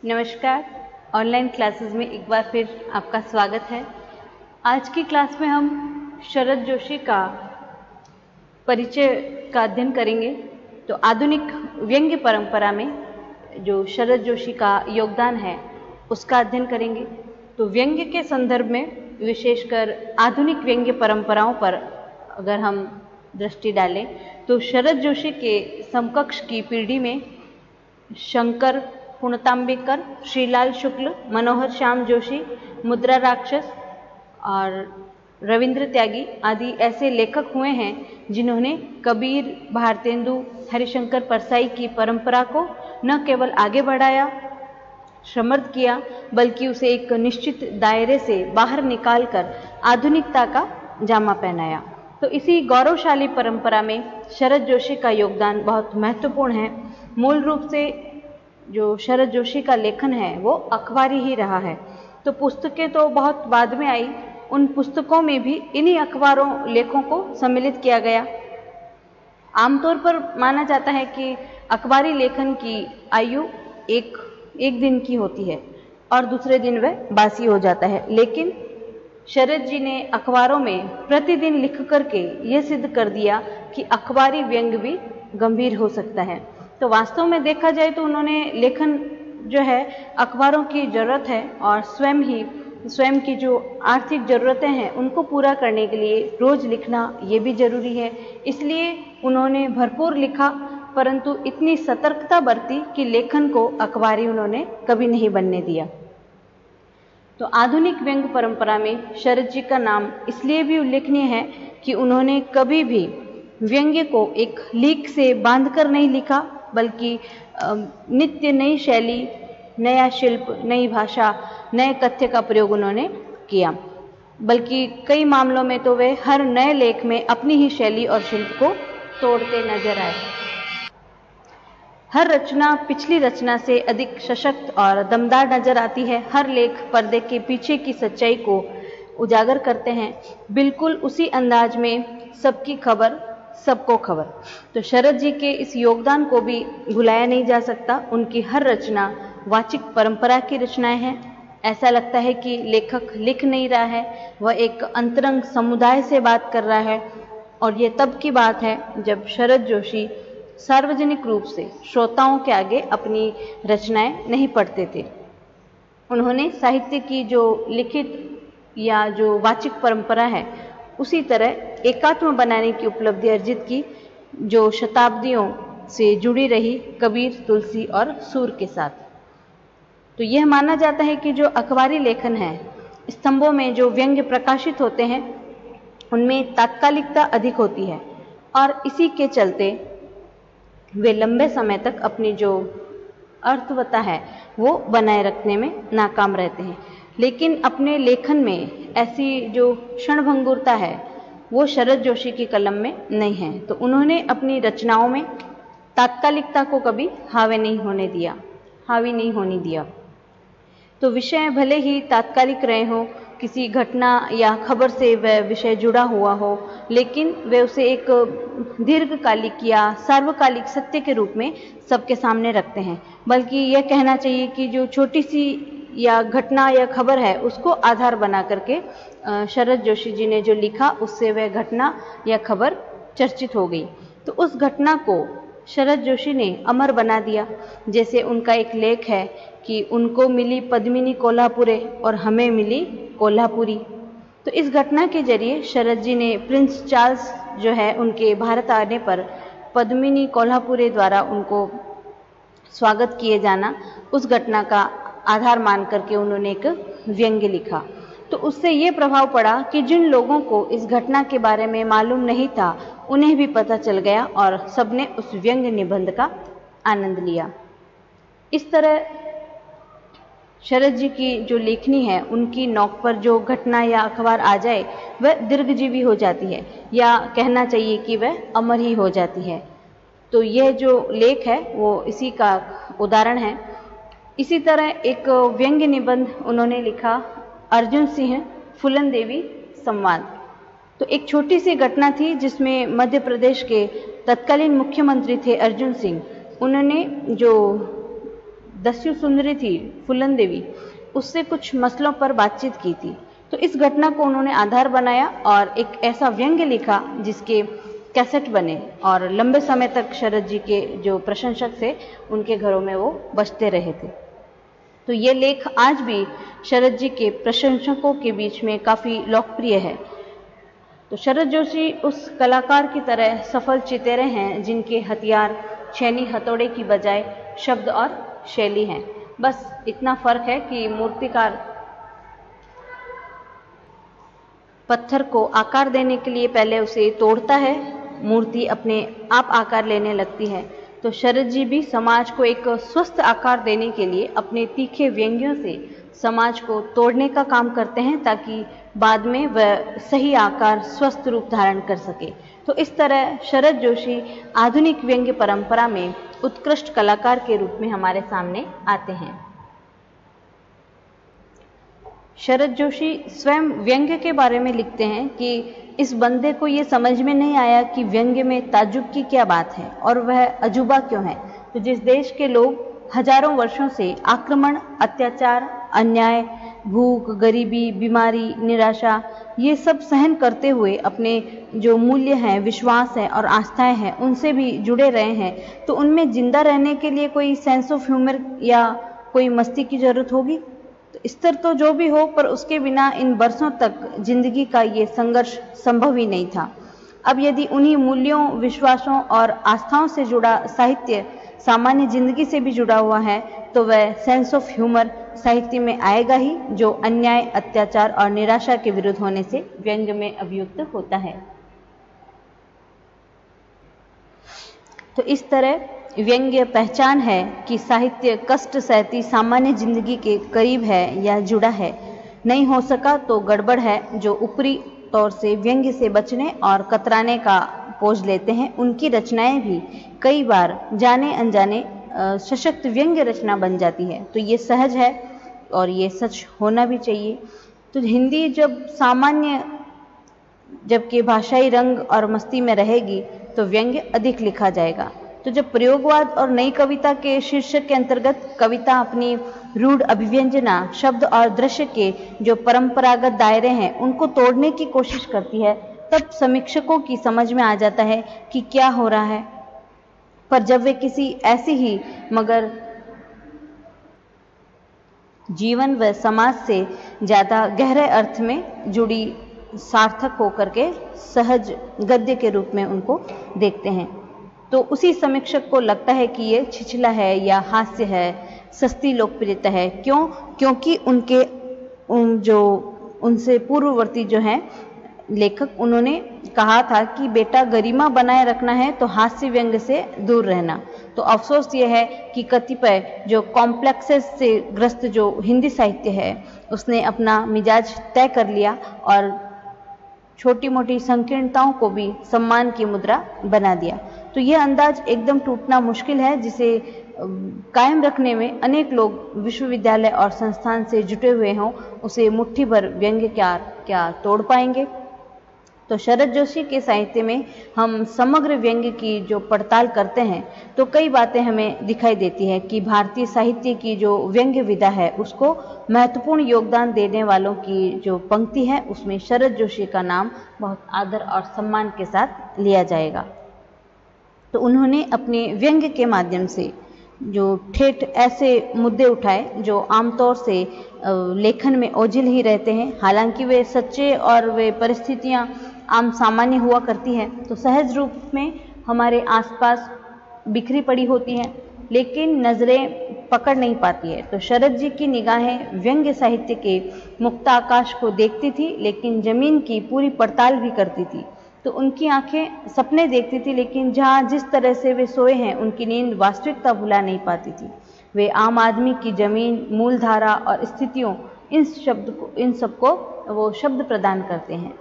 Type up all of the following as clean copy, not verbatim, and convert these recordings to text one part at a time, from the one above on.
नमस्कार। Online classes में एक बार फिर आपका स्वागत है। आज की क्लास में हम शरद जोशी का परिचय का अध्ययन करेंगे। तो आधुनिक व्यंग्य परंपरा में जो शरद जोशी का योगदान है उसका अध्ययन करेंगे। तो व्यंग्य के संदर्भ में विशेषकर आधुनिक व्यंग्य परंपराओं पर अगर हम दृष्टि डालें तो शरद जोशी के समकक्ष की पीढ़ी में शंकर पुणतांबेकर, श्रीलाल शुक्ल, मनोहर श्याम जोशी, मुद्रा राक्षस और रविंद्र त्यागी आदि ऐसे लेखक हुए हैं जिन्होंने कबीर, भारतेंदु, हरिशंकर परसाई की परंपरा को न केवल आगे बढ़ाया, समृद्ध किया, बल्कि उसे एक निश्चित दायरे से बाहर निकालकर आधुनिकता का जामा पहनाया। तो इसी गौरवशाली परंपरा में शरद जोशी का योगदान बहुत महत्वपूर्ण है। मूल रूप से जो शरद जोशी का लेखन है वो अखबारी ही रहा है। तो पुस्तकें तो बहुत बाद में आई, उन पुस्तकों में भी इन्हीं अखबारों लेखों को सम्मिलित किया गया। आमतौर पर माना जाता है कि अखबारी लेखन की आयु एक दिन की होती है और दूसरे दिन वह बासी हो जाता है, लेकिन शरद जी ने अखबारों में प्रतिदिन लिख करके यह सिद्ध कर दिया कि अखबारी व्यंग्य भी गंभीर हो सकता है। तो वास्तव में देखा जाए तो उन्होंने लेखन जो है अखबारों की ज़रूरत है और स्वयं की जो आर्थिक ज़रूरतें हैं उनको पूरा करने के लिए रोज़ लिखना ये भी ज़रूरी है। इसलिए उन्होंने भरपूर लिखा, परंतु इतनी सतर्कता बरती कि लेखन को अखबारी उन्होंने कभी नहीं बनने दिया। तो आधुनिक व्यंग्य परंपरा में शरद जी का नाम इसलिए भी उल्लेखनीय है कि उन्होंने कभी भी व्यंग्य को एक लीक से बांधकर नहीं लिखा, बल्कि नित्य नई शैली, नया शिल्प, नई भाषा, नए कथ्य का प्रयोग उन्होंने किया। बल्कि कई मामलों में तो वे हर नए लेख में अपनी ही शैली और शिल्प को तोड़ते नजर आए। हर रचना पिछली रचना से अधिक सशक्त और दमदार नजर आती है। हर लेख पर्दे के पीछे की सच्चाई को उजागर करते हैं, बिल्कुल उसी अंदाज में सबकी खबर सबको खबर। तो शरद जी के इस योगदान को भी भुलाया नहीं जा सकता। उनकी हर रचना वाचिक परंपरा की रचनाएं हैं। ऐसा लगता है कि लेखक लिख नहीं रहा है, वह एक अंतरंग समुदाय से बात कर रहा है। और ये तब की बात है जब शरद जोशी सार्वजनिक रूप से श्रोताओं के आगे अपनी रचनाएं नहीं पढ़ते थे। उन्होंने साहित्य की जो लिखित या जो वाचिक परंपरा है उसी तरह एकात्म बनाने की उपलब्धि अर्जित की, जो शताब्दियों से जुड़ी रही कबीर, तुलसी और सूर के साथ। तो यह माना जाता है कि जो अखबारी लेखन है, स्तंभों में जो व्यंग्य प्रकाशित होते हैं उनमें तात्कालिकता अधिक होती है और इसी के चलते वे लंबे समय तक अपनी जो अर्थवत्ता है वो बनाए रखने में नाकाम रहते हैं। लेकिन अपने लेखन में ऐसी जो क्षणभंगुरता है वो शरद जोशी की कलम में नहीं है। तो उन्होंने अपनी रचनाओं में तात्कालिकता को कभी हावी नहीं होने दिया। तो विषय भले ही तात्कालिक रहे हो, किसी घटना या खबर से वह विषय जुड़ा हुआ हो, लेकिन वे उसे एक दीर्घकालिक या सार्वकालिक सत्य के रूप में सबके सामने रखते हैं। बल्कि यह कहना चाहिए कि जो छोटी सी या घटना या खबर है उसको आधार बना करके शरद जोशी जी ने जो लिखा उससे वह घटना या खबर चर्चित हो गई। तो उस घटना को शरद जोशी ने अमर बना दिया। जैसे उनका एक लेख है कि उनको मिली पद्मिनी कोल्हापुरे और हमें मिली कोल्हापुरी। तो इस घटना के जरिए शरद जी ने प्रिंस चार्ल्स जो है उनके भारत आने पर पद्मिनी कोल्हापुरे द्वारा उनको स्वागत किए जाना, उस घटना का आधार मान करके उन्होंने एक व्यंग्य लिखा। तो उससे ये प्रभाव पड़ा कि जिन लोगों को इस घटना के बारे में मालूम नहीं था उन्हें भी पता चल गया और सबने उस व्यंग्य निबंध का आनंद लिया। इस तरह शरद जी की जो लेखनी है उनकी नोक पर जो घटना या अखबार आ जाए वह दीर्घजीवी हो जाती है, या कहना चाहिए कि वह अमर ही हो जाती है। तो यह जो लेख है वो इसी का उदाहरण है। इसी तरह एक व्यंग्य निबंध उन्होंने लिखा, अर्जुन सिंह फूलन देवी संवाद। तो एक छोटी सी घटना थी जिसमें मध्य प्रदेश के तत्कालीन मुख्यमंत्री थे अर्जुन सिंह, उन्होंने जो दस्यु सुंदरी थी फूलन देवी, उससे कुछ मसलों पर बातचीत की थी। तो इस घटना को उन्होंने आधार बनाया और एक ऐसा व्यंग्य लिखा जिसके कैसेट बने और लंबे समय तक शरद जी के जो प्रशंसक थे उनके घरों में वो बजते रहे थे। तो ये लेख आज भी शरद जी के प्रशंसकों के बीच में काफ़ी लोकप्रिय है। तो शरद जोशी उस कलाकार की तरह सफल चितेरे हैं जिनके हथियार छेनी हथौड़े की बजाय शब्द और शैली हैं। बस इतना फर्क है कि मूर्तिकार पत्थर को आकार देने के लिए पहले उसे तोड़ता है, मूर्ति अपने आप आकार लेने लगती है। तो शरद जी भी समाज को एक स्वस्थ आकार देने के लिए अपने तीखे व्यंग्यों से समाज को तोड़ने का काम करते हैं ताकि बाद में वह सही आकार स्वस्थ रूप धारण कर सके। तो इस तरह शरद जोशी आधुनिक व्यंग्य परंपरा में उत्कृष्ट कलाकार के रूप में हमारे सामने आते हैं। शरद जोशी स्वयं व्यंग्य के बारे में लिखते हैं कि इस बंदे को ये समझ में नहीं आया कि व्यंग्य में ताज्जुब की क्या बात है और वह अजूबा क्यों है। तो जिस देश के लोग हजारों वर्षों से आक्रमण, अत्याचार, अन्याय, भूख, गरीबी, बीमारी, निराशा ये सब सहन करते हुए अपने जो मूल्य हैं, विश्वास है और आस्थाएं हैं उनसे भी जुड़े रहे हैं, तो उनमें जिंदा रहने के लिए कोई सेंस ऑफ ह्यूमर या कोई मस्ती की जरूरत होगी। स्तर तो जो भी हो, पर उसके बिना इन बरसों तक जिंदगी का ये संघर्ष संभव ही नहीं था। अब यदि उन्हीं मूल्यों, विश्वासों और आस्थाओं से जुड़ा साहित्य सामान्य जिंदगी से भी जुड़ा हुआ है तो वह सेंस ऑफ ह्यूमर साहित्य में आएगा ही, जो अन्याय, अत्याचार और निराशा के विरुद्ध होने से व्यंग्य में अभियुक्त होता है। तो इस तरह व्यंग्य पहचान है कि साहित्य कष्ट सहती सामान्य जिंदगी के करीब है या जुड़ा है। नहीं हो सका तो गड़बड़ है। जो ऊपरी तौर से व्यंग्य से बचने और कतराने का पोज लेते हैं, उनकी रचनाएं भी कई बार जाने अनजाने सशक्त व्यंग्य रचना बन जाती है। तो ये सहज है और ये सच होना भी चाहिए। तो हिंदी जब सामान्य जबकि भाषाई रंग और मस्ती में रहेगी तो व्यंग्य अधिक लिखा जाएगा। तो जब प्रयोगवाद और नई कविता के शीर्षक के अंतर्गत कविता अपनी रूढ़ अभिव्यंजना, शब्द और दृश्य के जो परंपरागत दायरे हैं उनको तोड़ने की कोशिश करती है, तब समीक्षकों की समझ में आ जाता है कि क्या हो रहा है। पर जब वे किसी ऐसी ही मगर जीवन व समाज से ज़्यादा गहरे अर्थ में जुड़ी सार्थक होकर के सहज गद्य के रूप में उनको देखते हैं, तो उसी समीक्षक को लगता है कि ये छिछला है या हास्य है, सस्ती लोकप्रियता है। क्यों? क्योंकि उनसे पूर्ववर्ती जो हैं लेखक, उन्होंने कहा था कि बेटा गरिमा बनाए रखना है तो हास्य व्यंग्य से दूर रहना। तो अफसोस ये है कि कतिपय जो कॉम्प्लेक्सेस से ग्रस्त जो हिंदी साहित्य है उसने अपना मिजाज तय कर लिया और छोटी मोटी संकीर्णताओं को भी सम्मान की मुद्रा बना दिया। तो यह अंदाज एकदम टूटना मुश्किल है, जिसे कायम रखने में अनेक लोग विश्वविद्यालय और संस्थान से जुटे हुए हों, उसे मुट्ठी भर व्यंग्य क्या तोड़ पाएंगे। तो शरद जोशी के साहित्य में हम समग्र व्यंग्य की जो पड़ताल करते हैं तो कई बातें हमें दिखाई देती है कि भारतीय साहित्य की जो व्यंग्य विधा है उसको महत्वपूर्ण योगदान देने वालों की जो पंक्ति है उसमें शरद जोशी का नाम बहुत आदर और सम्मान के साथ लिया जाएगा। तो उन्होंने अपने व्यंग्य के माध्यम से जो ठेठ ऐसे मुद्दे उठाए जो आमतौर से लेखन में ओझिल ही रहते हैं, हालांकि वे सच्चे और वे परिस्थितियां आम सामान्य हुआ करती हैं, तो सहज रूप में हमारे आसपास बिखरी पड़ी होती हैं, लेकिन नज़रें पकड़ नहीं पाती है। तो शरद जी की निगाहें व्यंग्य साहित्य के मुक्त आकाश को देखती थी, लेकिन जमीन की पूरी पड़ताल भी करती थी। तो उनकी आंखें सपने देखती थी, लेकिन जहाँ जिस तरह से वे सोए हैं उनकी नींद वास्तविकता भुला नहीं पाती थी। वे आम आदमी की जमीन, मूलधारा और स्थितियों, इन सबको वो शब्द प्रदान करते हैं।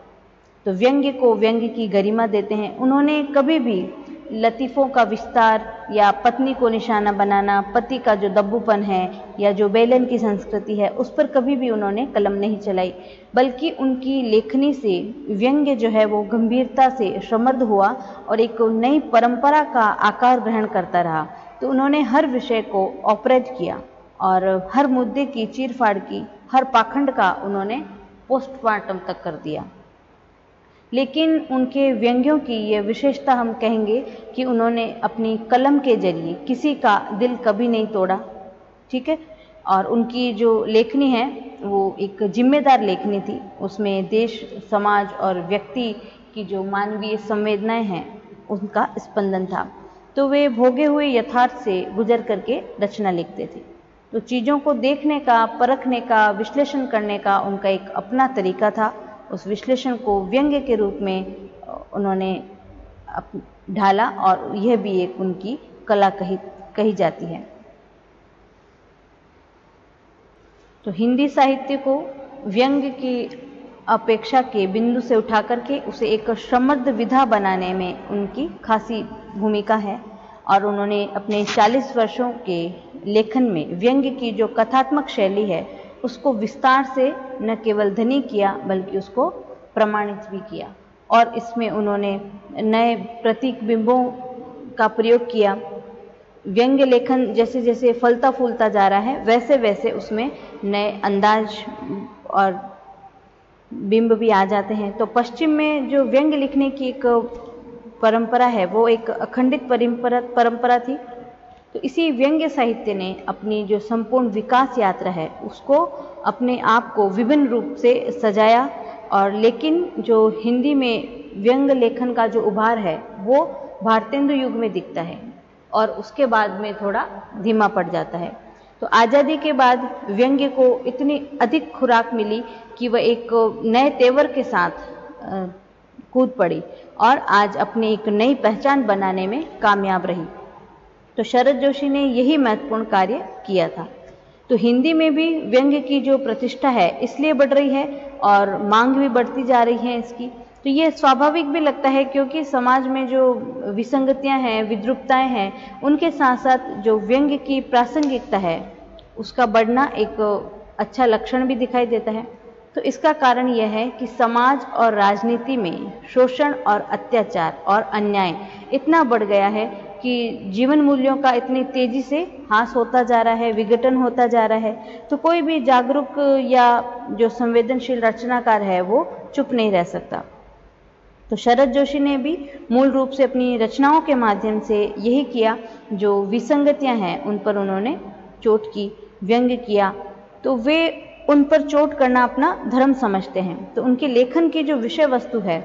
तो व्यंग्य को व्यंग्य की गरिमा देते हैं। उन्होंने कभी भी लतीफ़ों का विस्तार या पत्नी को निशाना बनाना, पति का जो दब्बूपन है या जो बेलन की संस्कृति है उस पर कभी भी उन्होंने कलम नहीं चलाई, बल्कि उनकी लेखनी से व्यंग्य जो है वो गंभीरता से समृद्ध हुआ और एक नई परंपरा का आकार ग्रहण करता रहा। तो उन्होंने हर विषय को ऑपरेट किया और हर मुद्दे की चीरफाड़ की, हर पाखंड का उन्होंने पोस्टमार्टम तक कर दिया। लेकिन उनके व्यंग्यों की ये विशेषता हम कहेंगे कि उन्होंने अपनी कलम के जरिए किसी का दिल कभी नहीं तोड़ा, ठीक है। और उनकी जो लेखनी है वो एक जिम्मेदार लेखनी थी, उसमें देश, समाज और व्यक्ति की जो मानवीय संवेदनाएं हैं उनका स्पंदन था। तो वे भोगे हुए यथार्थ से गुजर करके रचना लिखते थे। तो चीज़ों को देखने का, परखने का, विश्लेषण करने का उनका एक अपना तरीका था। उस विश्लेषण को व्यंग्य के रूप में उन्होंने ढाला और यह भी एक उनकी कला कही जाती है। तो हिंदी साहित्य को व्यंग्य की अपेक्षा के बिंदु से उठा करके उसे एक समृद्ध विधा बनाने में उनकी खासी भूमिका है। और उन्होंने अपने 40 वर्षों के लेखन में व्यंग्य की जो कथात्मक शैली है उसको विस्तार से न केवल धनी किया बल्कि उसको प्रमाणित भी किया। और इसमें उन्होंने नए प्रतीक बिंबों का प्रयोग किया। व्यंग्य लेखन जैसे जैसे फलता फूलता जा रहा है वैसे वैसे उसमें नए अंदाज और बिंब भी आ जाते हैं। तो पश्चिम में जो व्यंग्य लिखने की एक परंपरा है वो एक अखंडित परंपरा थी। तो इसी व्यंग्य साहित्य ने अपनी जो संपूर्ण विकास यात्रा है उसको अपने आप को विभिन्न रूप से सजाया। और लेकिन जो हिंदी में व्यंग्य लेखन का जो उभार है वो भारतेंदु युग में दिखता है और उसके बाद में थोड़ा धीमा पड़ जाता है। तो आज़ादी के बाद व्यंग्य को इतनी अधिक खुराक मिली कि वह एक नए तेवर के साथ कूद पड़ी और आज अपनी एक नई पहचान बनाने में कामयाब रही। तो शरद जोशी ने यही महत्वपूर्ण कार्य किया था। तो हिंदी में भी व्यंग्य की जो प्रतिष्ठा है इसलिए बढ़ रही है और मांग भी बढ़ती जा रही है इसकी। तो ये स्वाभाविक भी लगता है क्योंकि समाज में जो विसंगतियां हैं, विद्रूपताएं हैं, उनके साथ साथ जो व्यंग्य की प्रासंगिकता है उसका बढ़ना एक अच्छा लक्षण भी दिखाई देता है। तो इसका कारण यह है कि समाज और राजनीति में शोषण और अत्याचार और अन्याय इतना बढ़ गया है कि जीवन मूल्यों का इतनी तेजी से ह्रास होता जा रहा है, विघटन होता जा रहा है। तो कोई भी जागरूक या जो संवेदनशील रचनाकार है वो चुप नहीं रह सकता। तो शरद जोशी ने भी मूल रूप से अपनी रचनाओं के माध्यम से यही किया। जो विसंगतियां हैं उन पर उन्होंने चोट की, व्यंग्य किया। तो वे उन पर चोट करना अपना धर्म समझते हैं। तो उनके लेखन की जो विषय वस्तु है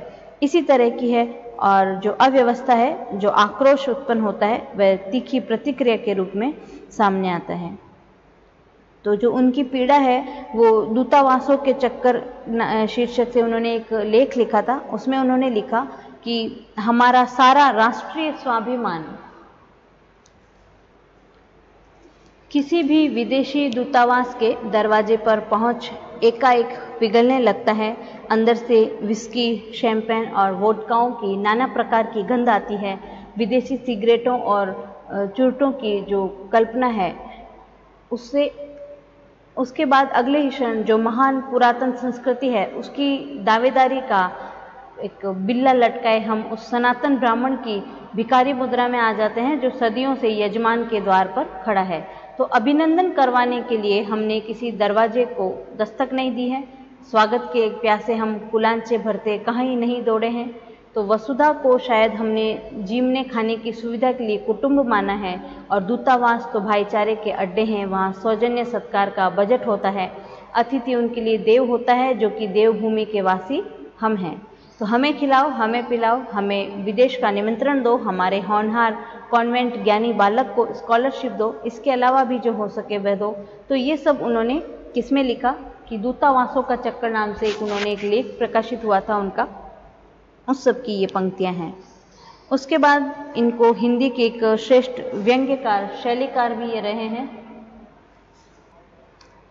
इसी तरह की है और जो अव्यवस्था है, जो आक्रोश उत्पन्न होता है वह तीखी प्रतिक्रिया के रूप में सामने आता है। तो जो उनकी पीड़ा है वो दूतावासों के चक्कर शीर्षक से उन्होंने एक लेख लिखा था। उसमें उन्होंने लिखा कि हमारा सारा राष्ट्रीय स्वाभिमान किसी भी विदेशी दूतावास के दरवाजे पर पहुंच एकाएक पिघलने लगता है। अंदर से विस्की, शैंपेन और वोडकाओं की नाना प्रकार की गंध आती है। विदेशी सिगरेटों और चुर्टों की जो कल्पना है उसके बाद अगले ही क्षण जो महान पुरातन संस्कृति है उसकी दावेदारी का एक बिल्ला लटकाए हम उस सनातन ब्राह्मण की भिखारी मुद्रा में आ जाते हैं जो सदियों से यजमान के द्वार पर खड़ा है। तो अभिनंदन करवाने के लिए हमने किसी दरवाजे को दस्तक नहीं दी है। स्वागत के एक प्यासे हम कुलांचे भरते कहीं नहीं दौड़े हैं। तो वसुधा को शायद हमने जीवने खाने की सुविधा के लिए कुटुंब माना है और दूतावास तो भाईचारे के अड्डे हैं, वहाँ सौजन्य सत्कार का बजट होता है। अतिथि उनके लिए देव होता है जो कि देवभूमि के वासी हम हैं। तो हमें खिलाओ, हमें पिलाओ, हमें विदेश का निमंत्रण दो, हमारे होनहार कॉन्वेंट ज्ञानी बालक को स्कॉलरशिप दो, इसके अलावा भी जो हो सके वह दो। तो ये सब उन्होंने किसमें लिखा कि दूतावासों का चक्कर नाम से उन्होंने एक लेख प्रकाशित हुआ था उनका, उस सब की ये पंक्तियां हैं। उसके बाद इनको हिंदी के एक श्रेष्ठ व्यंग्यकार, शैलीकार भी ये रहे हैं।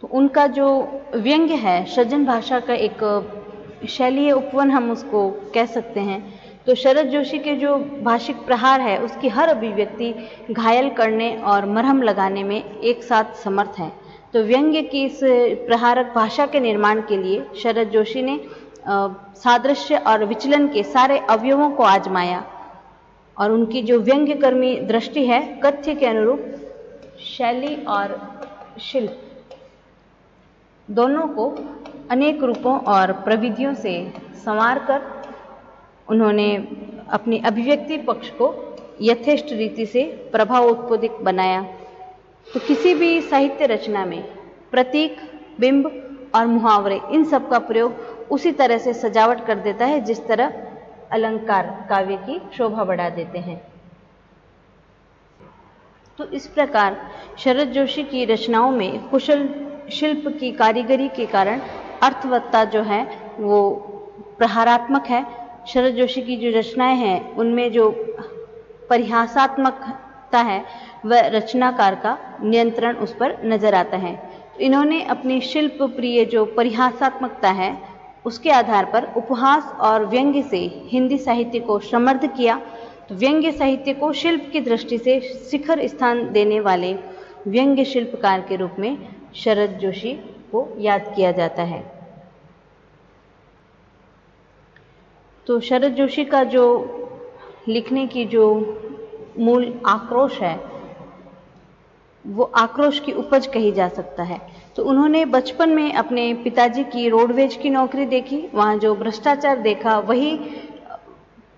तो उनका जो व्यंग्य है सृजन भाषा का एक शैलीय उपवन हम उसको कह सकते हैं। तो शरद जोशी के जो भाषिक प्रहार है उसकी हर अभिव्यक्ति घायल करने और मरहम लगाने में एक साथ समर्थ है। तो व्यंग्य की इस प्रहारक भाषा के निर्माण के लिए शरद जोशी ने सादृश्य और विचलन के सारे अवयवों को आजमाया और उनकी जो व्यंग्यकर्मी दृष्टि है कथ्य के अनुरूप शैली और शिल्प दोनों को अनेक रूपों और प्रविधियों से संवार कर उन्होंने अपनी अभिव्यक्ति पक्ष को यथेष्ट रीति से प्रभावोत्पादक बनाया। तो किसी भी साहित्य रचना में प्रतीक, बिंब और मुहावरे इन सब का प्रयोग उसी तरह से सजावट कर देता है जिस तरह अलंकार काव्य की शोभा बढ़ा देते हैं। तो इस प्रकार शरद जोशी की रचनाओं में कुशल शिल्प की कारीगरी के कारण अर्थवत्ता जो है वो प्रहारात्मक है। शरद जोशी की जो रचनाएं हैं उनमें जो परिहासात्मकता है वह रचनाकार का नियंत्रण उस पर नजर आता है। तो इन्होंने अपनी शिल्प प्रिय जो परिहासात्मकता है उसके आधार पर उपहास और व्यंग्य से हिंदी साहित्य को समृद्ध किया। तो व्यंग्य साहित्य को शिल्प की दृष्टि से शिखर स्थान देने वाले व्यंग्य शिल्पकार के रूप में शरद जोशी को याद किया जाता है। तो शरद जोशी का जो लिखने की जो मूल आक्रोश है वो आक्रोश की उपज कही जा सकता है। तो उन्होंने बचपन में अपने पिताजी की रोडवेज की नौकरी देखी, वहाँ जो भ्रष्टाचार देखा वही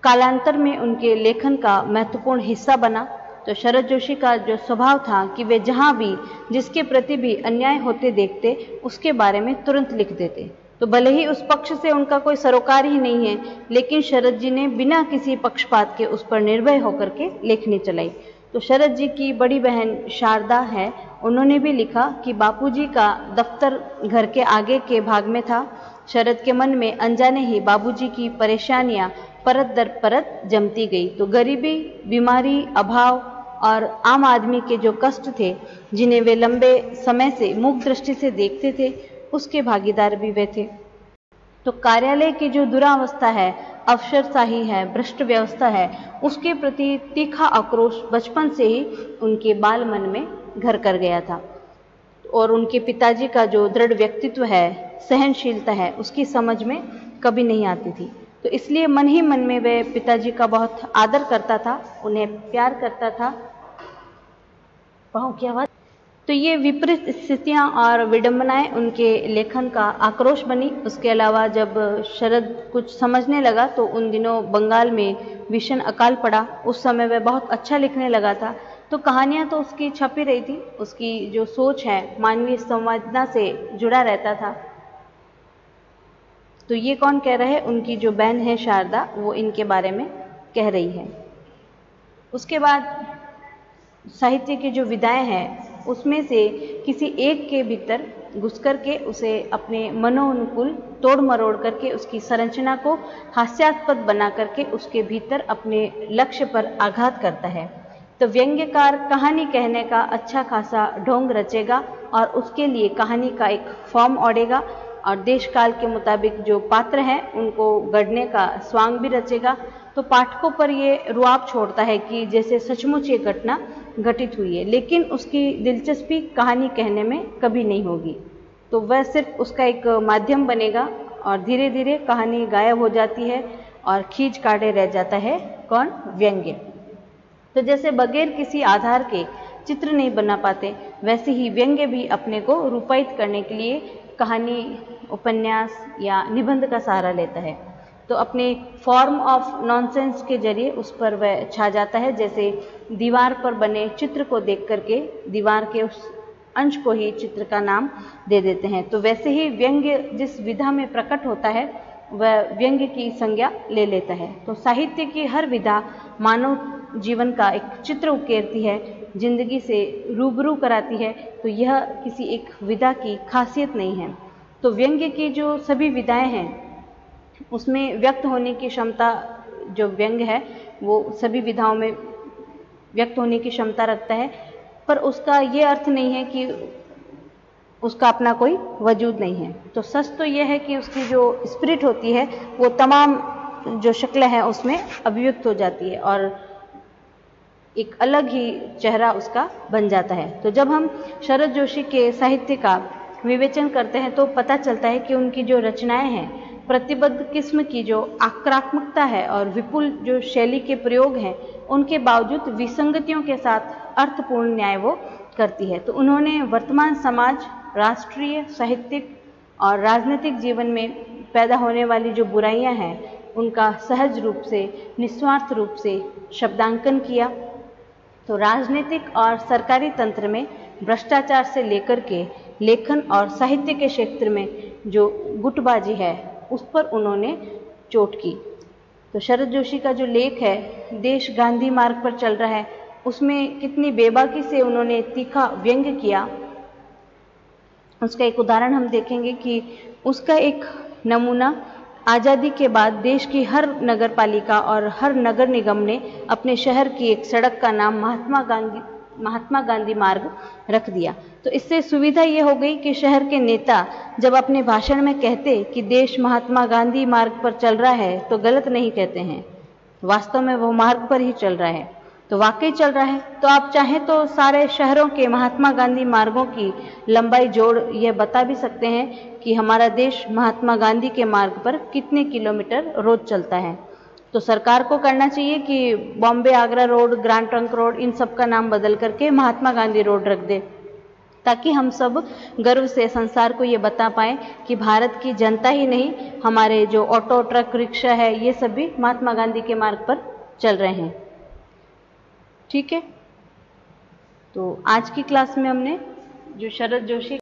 कालांतर में उनके लेखन का महत्वपूर्ण हिस्सा बना। तो शरद जोशी का जो स्वभाव था कि वे जहाँ भी जिसके प्रति भी अन्याय होते देखते उसके बारे में तुरंत लिख देते। तो भले ही उस पक्ष से उनका कोई सरोकार ही नहीं है, लेकिन शरद जी ने बिना किसी पक्षपात के उस पर निर्भय होकर के लेखनी चलाई। तो शरद जी की बड़ी बहन शारदा है, उन्होंने भी लिखा कि बापूजी का दफ्तर घर के आगे के भाग में था। शरद के मन में अनजाने ही बाबूजी की परेशानियां परत दर परत जमती गई। तो गरीबी, बीमारी, अभाव और आम आदमी के जो कष्ट थे जिन्हें वे लंबे समय से मूक दृष्टि से देखते थे उसके भागीदार भी वे थे। तो कार्यालय की जो दुरावस्था है, अफसरशाही है, भ्रष्ट व्यवस्था है, उसके प्रति तीखा आक्रोश बचपन से ही उनके बाल मन में घर कर गया था। और उनके पिताजी का जो दृढ़ व्यक्तित्व है, सहनशीलता है, उसकी समझ में कभी नहीं आती थी। तो इसलिए मन ही मन में वे पिताजी का बहुत आदर करता था, उन्हें प्यार करता था। पाँव की आवाज़। तो ये विपरीत स्थितियां और विडंबनाएं उनके लेखन का आक्रोश बनी। उसके अलावा जब शरद कुछ समझने लगा तो उन दिनों बंगाल में भीषण अकाल पड़ा। उस समय वह बहुत अच्छा लिखने लगा था। तो कहानियां तो उसकी छपी रही थी, उसकी जो सोच है मानवीय संवेदना से जुड़ा रहता था। तो ये कौन कह रहे हैं? उनकी जो बहन है शारदा, वो इनके बारे में कह रही है। उसके बाद साहित्य की जो विधाएं हैं उसमें से किसी एक के भीतर घुस करके उसे अपने मनोनुकूल तोड़ मरोड़ करके उसकी संरचना को हास्यास्पद बना करके उसके भीतर अपने लक्ष्य पर आघात करता है। तो व्यंग्यकार कहानी कहने का अच्छा खासा ढोंग रचेगा और उसके लिए कहानी का एक फॉर्म ओढ़ेगा और देश काल के मुताबिक जो पात्र हैं उनको गढ़ने का स्वांग भी रचेगा। तो पाठकों पर ये रुआब छोड़ता है कि जैसे सचमुच ये घटना घटित हुई है, लेकिन उसकी दिलचस्पी कहानी कहने में कभी नहीं होगी। तो वह सिर्फ उसका एक माध्यम बनेगा और धीरे धीरे कहानी गायब हो जाती है और खींच काटे रह जाता है कौन? व्यंग्य। तो जैसे बगैर किसी आधार के चित्र नहीं बना पाते, वैसे ही व्यंग्य भी अपने को रूपायित करने के लिए कहानी, उपन्यास या निबंध का सहारा लेता है। तो अपने फॉर्म ऑफ नॉनसेंस के जरिए उस पर वह छा जाता है। जैसे दीवार पर बने चित्र को देख करके दीवार के उस अंश को ही चित्र का नाम दे देते हैं। तो वैसे ही व्यंग्य जिस विधा में प्रकट होता है वह व्यंग्य की संज्ञा ले लेता है। तो साहित्य की हर विधा मानव जीवन का एक चित्र उकेरती है, जिंदगी से रूबरू कराती है। तो यह किसी एक विधा की खासियत नहीं है। तो व्यंग्य की जो सभी विधाएं हैं उसमें व्यक्त होने की क्षमता, जो व्यंग्य है वो सभी विधाओं में व्यक्त होने की क्षमता रखता है, पर उसका ये अर्थ नहीं है कि उसका अपना कोई वजूद नहीं है। तो सच तो यह है कि उसकी जो स्पिरिट होती है वो तमाम जो शक्ल है उसमें अभिव्यक्त हो जाती है और एक अलग ही चेहरा उसका बन जाता है। तो जब हम शरद जोशी के साहित्य का विवेचन करते हैं तो पता चलता है कि उनकी जो रचनाएं हैं प्रतिबद्ध किस्म की जो आक्रामकता है और विपुल जो शैली के प्रयोग हैं उनके बावजूद विसंगतियों के साथ अर्थपूर्ण न्याय वो करती है। तो उन्होंने वर्तमान समाज, राष्ट्रीय, साहित्यिक और राजनीतिक जीवन में पैदा होने वाली जो बुराइयां हैं उनका सहज रूप से, निस्वार्थ रूप से शब्दांकन किया। तो राजनीतिक और सरकारी तंत्र में भ्रष्टाचार से लेकर के लेखन और साहित्य के क्षेत्र में जो गुटबाजी है उस पर उन्होंने चोट की। तो शरद जोशी का जो लेख है देश गांधी मार्ग पर चल रहा है, उसमें कितनी बेबाकी से उन्होंने तीखा व्यंग्य किया। उसका एक उदाहरण हम देखेंगे कि उसका एक नमूना आज़ादी के बाद देश की हर नगर पालिका और हर नगर निगम ने अपने शहर की एक सड़क का नाम महात्मा गांधी मार्ग रख दिया। तो इससे सुविधा ये हो गई कि शहर के नेता जब अपने भाषण में कहते कि देश महात्मा गांधी मार्ग पर चल रहा है तो गलत नहीं कहते हैं, वास्तव में वो मार्ग पर ही चल रहा है। तो वाकई चल रहा है। तो आप चाहें तो सारे शहरों के महात्मा गांधी मार्गों की लंबाई जोड़ यह बता भी सकते हैं कि हमारा देश महात्मा गांधी के मार्ग पर कितने किलोमीटर रोज चलता है। तो सरकार को करना चाहिए कि Bombay Agra road, grand trunk road, इन सब का नाम बदल करके महात्मा गांधी रोड रख दे, ताकि हम सब गर्व से संसार को ये बता पाएं कि भारत की जनता ही नहीं, हमारे जो ऑटो, ट्रक, रिक्शा है ये सब भी महात्मा गांधी के मार्ग पर चल रहे हैं। ठीक है। तो आज की क्लास में हमने जो शरद जोशी